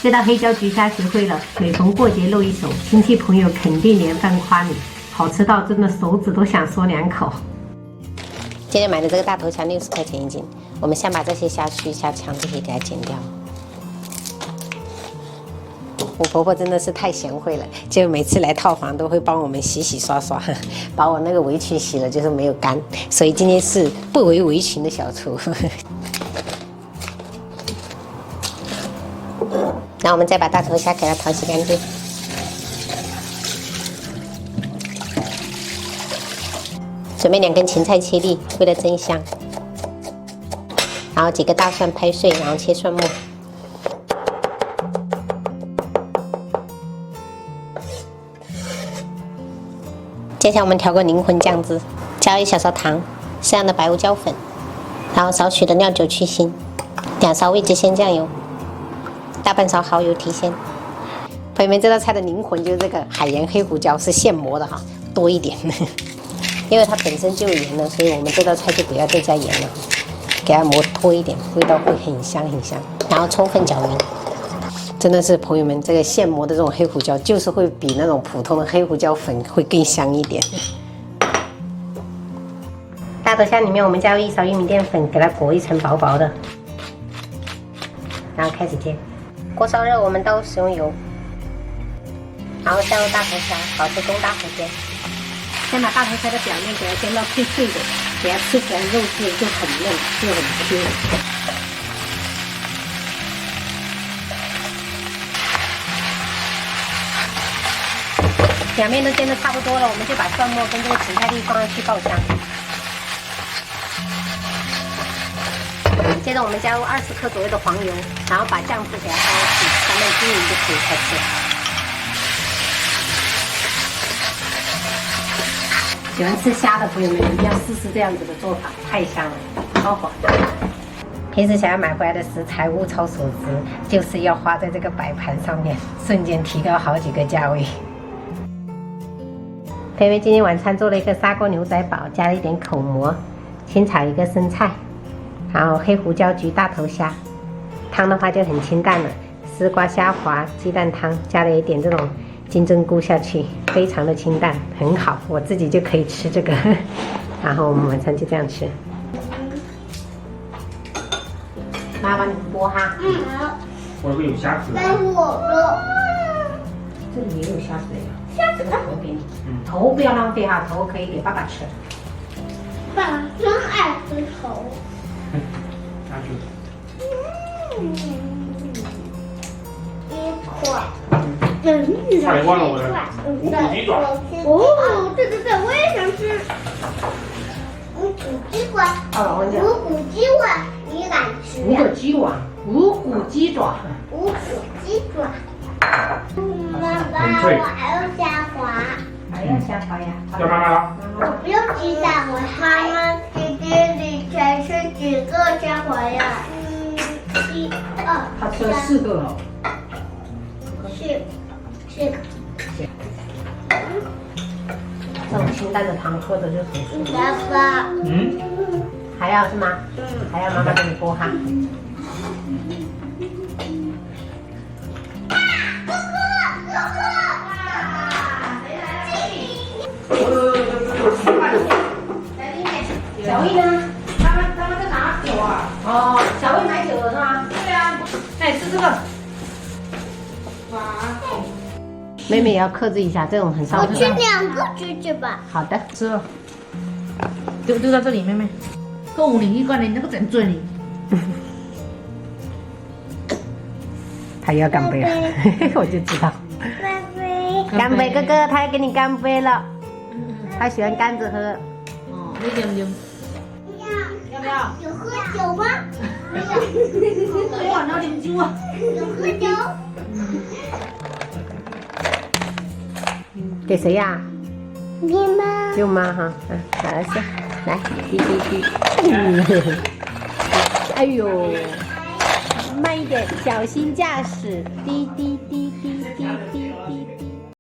这道黑椒焗虾学会了，每逢过节露一手，亲戚朋友肯定连番夸你，好吃到真的手指都想嗦2口。今天买的这个大头虾60块钱1斤，我们先把这些虾须、虾肠这些给它剪掉。我婆婆真的是太贤惠了，就每次来套房都会帮我们洗洗刷刷，把我那个围裙洗了，就是没有干，所以今天是不围围裙的小厨。然后我们再把大头虾给它淘洗干净。准备2根芹菜切粒，为了增香。然后几个大蒜拍碎，然后切蒜末。接下来我们调个灵魂酱汁，加1小勺糖，适量的白胡椒粉，然后少许的料酒去腥，2勺味极鲜酱油，大半勺蚝油提鲜。朋友们，这道菜的灵魂就是这个海盐黑胡椒，是现磨的哈，多一点。因为它本身就有盐了，所以我们这道菜就不要再加盐了，给它磨多一点，味道会很香很香。然后充分搅匀，真的是朋友们，这个现磨的这种黑胡椒，就是会比那种普通的黑胡椒粉会更香一点。大头虾里面我们加入1勺玉米淀粉，给它裹一层薄薄的，然后开始煎。锅烧热，我们倒入食用油，然后下入大头虾，保持中大火煎。先把大头虾的表面给它煎到脆脆的，给它吃起来肉质就很嫩，就很 Q。两面都煎得差不多了，我们就把蒜末跟这个芹菜粒放上去爆香。接着我们加入20克左右的黄油，然后把酱汁给它放上去，翻拌均匀就可以开吃。喜欢吃虾的朋友们一定要试试这样子的做法，太香了，超好。平时想要买回来的食材物超所值，就是要花在这个摆盘上面，瞬间提高好几个价位。培培今天晚餐做了一个砂锅牛仔煲，加了一点口蘑，清炒一个生菜，然后黑胡椒焗大头虾。汤的话就很清淡了，丝瓜虾滑鸡蛋汤，加了一点这种金针菇下去，非常的清淡，很好，我自己就可以吃这个。然后我们晚餐就这样吃。妈帮你剥哈。好。我这个有虾子。但是我的这里也有虾子呀。这个头给你。头不要浪费哈，头可以给爸爸吃。爸爸真爱吃头。拿去。1块。菜忘了我的无骨鸡爪。哦，对对对，我也想吃。无骨鸡爪。无骨鸡爪，你敢吃？无骨鸡爪，无骨鸡爪。无骨鸡爪。妈妈，我还要虾滑。还要虾滑呀？要妈妈了。我不用鸡蛋，我妈妈姐姐里才是几个虾滑呀？1、2。他吃了4个了。4个。这种清淡的汤喝着就很舒服。爸爸。还要是吗？还要妈妈给你剥哈。小薇呢？他们在拿酒啊？哦，小薇买酒了是吗？对啊，来吃这个。哇！妹妹也要克制一下，这种很烧我去2个橘子吧。好的，吃了。丢到这里，妹妹。够你一个人那个整醉你。他又要干杯了，我就知道。拜拜。干杯，哥哥，他要给你干杯了。他喜欢干着喝。哦，你点不点？要不要？有喝酒吗？没有。哇，拿点酒啊。有喝酒。给谁呀？你妈。舅妈哈，好行，来，滴滴滴。哎呦，慢一点，小心驾驶，滴滴滴滴滴滴滴滴。